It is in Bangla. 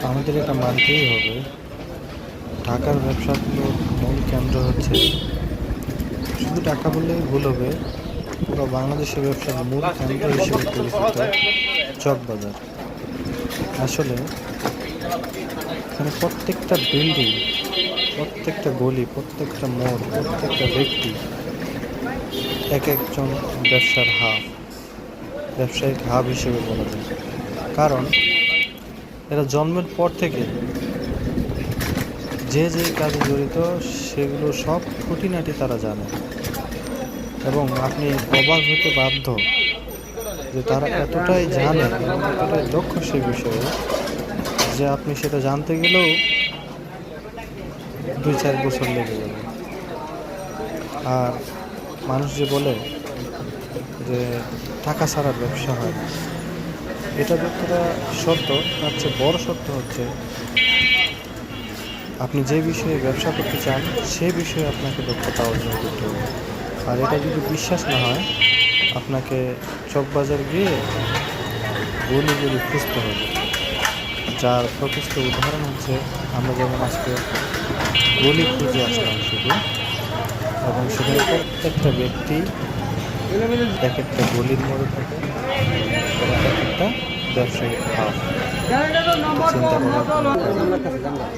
আমাদের এটা মানতেই হবে। ঢাকার ব্যবসাগুলোর মূল কেন্দ্র হচ্ছে, শুধু ঢাকা বললেই ভুল হবে, পুরো বাংলাদেশের ব্যবসার মূল কেন্দ্র হিসেবে পরিচিত চকবাজার। আসলে এখানে প্রত্যেকটা বিল্ডিং, প্রত্যেকটা গলি, প্রত্যেকটা মোড়, প্রত্যেকটা ব্যক্তি এক একজন ব্যবসায়িক হাব হিসেবে বলা যায়। কারণ এরা জন্মের পর থেকে যে যে কাজে জড়িত সেগুলো সব খুঁটিনাটি তারা জানে, এবং আপনি অবাক হতে বাধ্য যে তারা এতটাই জানে এবং এতটাই দক্ষ সে বিষয়ে যে আপনি সেটা জানতে গেলেও 2-4 বছর লেগে যাবে। আর মানুষ যে বলে যে টাকা ছাড়া ব্যবসা হয় না, এটা যতটা সত্য, তার চেয়ে বড় সত্য হচ্ছে আপনি যে বিষয়ে ব্যবসা করতে চান সে বিষয়ে আপনাকে দক্ষতা অর্জন করতে হবে। আর এটা যদি বিশ্বাস না হয়, আপনাকে চকবাজার গিয়ে গলি গলি খুঁজতে হবে। যার প্রকৃষ্ট উদাহরণ হচ্ছে আমরা যেমন আজকে গলি খুঁজে আসলাম শুধু, এবং সেখানে প্রত্যেকটা ব্যক্তি এক একটা গলির মোড়ে থাকে এবং এক একটা ব্যবসায়িক হাব। চিন্তা করার কোনো কারণ নেই।